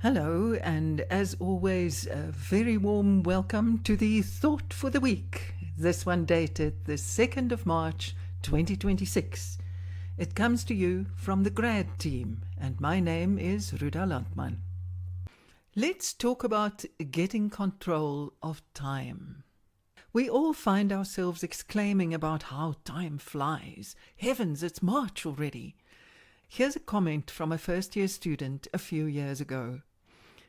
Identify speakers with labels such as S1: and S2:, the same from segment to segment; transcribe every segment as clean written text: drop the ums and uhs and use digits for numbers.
S1: Hello, and as always, a very warm welcome to the Thought for the Week. This one dated the 2nd of March 2026. It comes to you from the grad team, and my name is Ruda Landman. Let's talk about getting control of time. We all find ourselves exclaiming about how time flies. Heavens, it's March already. Here's a comment from a first-year student a few years ago.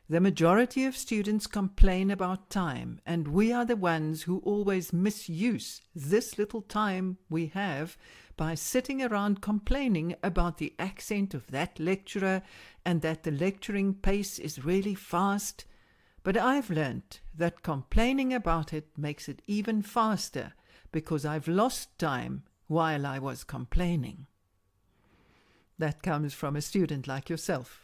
S1: The majority of students complain about time, and we are the ones who always misuse this little time we have by sitting around complaining about the accent of that lecturer and that the lecturing pace is really fast. But I've learnt that complaining about it makes it even faster because I've lost time while I was complaining. That comes from a student like yourself.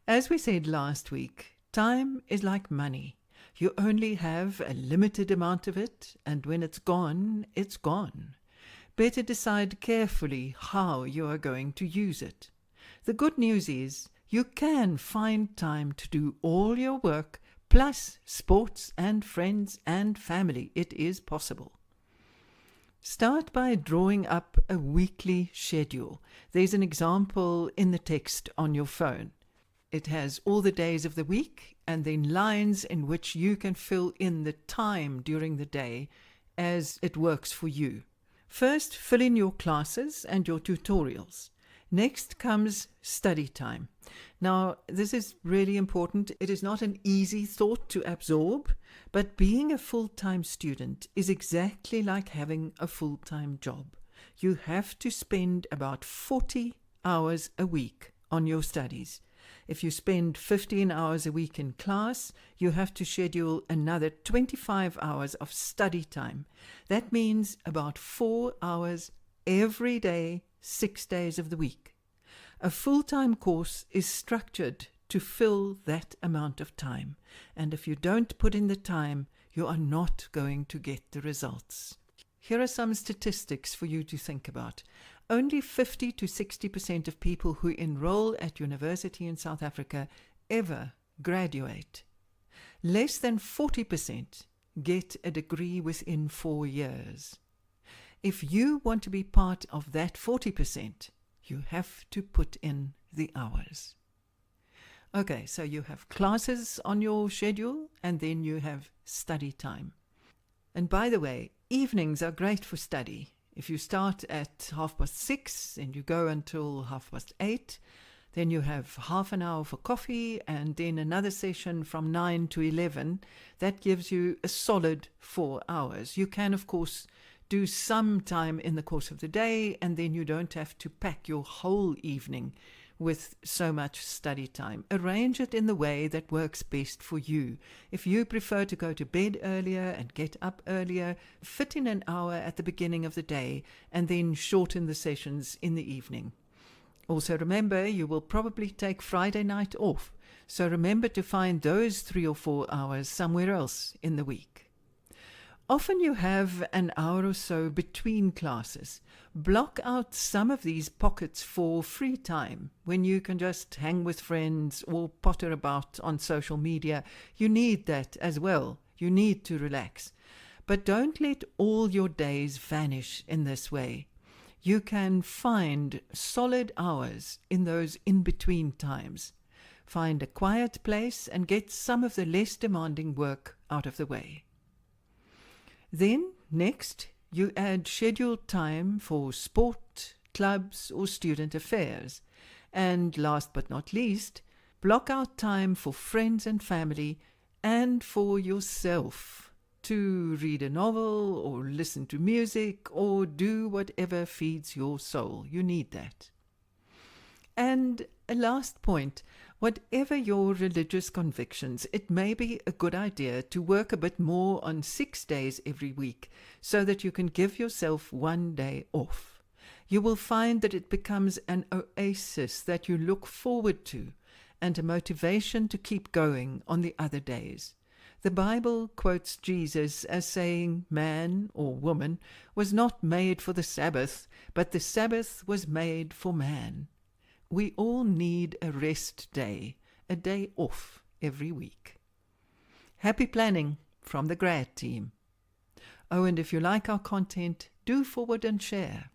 S1: As we said last week, time is like money. You only have a limited amount of it, and when it's gone, it's gone. Better decide carefully how you are going to use it. The good news is you can find time to do all your work, plus sports and friends and family. It is possible. Start by drawing up a weekly schedule. There's an example in the text on your phone. It has all the days of the week and then lines in which you can fill in the time during the day as it works for you. First, fill in your classes and your tutorials. Next comes study time. Now, this is really important. It is not an easy thought to absorb, but being a full-time student is exactly like having a full-time job. You have to spend about 40 hours a week on your studies. If you spend 15 hours a week in class, you have to schedule another 25 hours of study time. That means about 4 hours every day, 6 days of the week. A full-time course is structured to fill that amount of time, and if you don't put in the time, you are not going to get the results. Here are some statistics for you to think about. Only 50 to 60% of people who enroll at university in South Africa ever graduate. Less than 40% get a degree within 4 years. If you want to be part of that 40%, you have to put in the hours. Okay, so you have classes on your schedule and then you have study time. And by the way, evenings are great for study. If you start at 6:30 and you go until 8:30, then you have half an hour for coffee and then another session from 9 to 11. That gives you a solid 4 hours. You can, of course, do some time in the course of the day, and then you don't have to pack your whole evening with so much study time. Arrange it in the way that works best for you. If you prefer to go to bed earlier and get up earlier, fit in an hour at the beginning of the day and then shorten the sessions in the evening. Also remember, you will probably take Friday night off, so remember to find those 3 or 4 hours somewhere else in the week. Often you have an hour or so between classes. Block out some of these pockets for free time when you can just hang with friends or potter about on social media. You need that as well. You need to relax. But don't let all your days vanish in this way. You can find solid hours in those in-between times. Find a quiet place and get some of the less demanding work out of the way. Then, next, you add scheduled time for sport, clubs, or student affairs. And last but not least, block out time for friends and family and for yourself to read a novel or listen to music or do whatever feeds your soul. You need that. And a last point, whatever your religious convictions, it may be a good idea to work a bit more on 6 days every week so that you can give yourself 1 day off. You will find that it becomes an oasis that you look forward to and a motivation to keep going on the other days. The Bible quotes Jesus as saying, "Man or woman was not made for the Sabbath, but the Sabbath was made for man." We all need a rest day, a day off every week. Happy planning from the grad team. Oh, and if you like our content, do forward and share.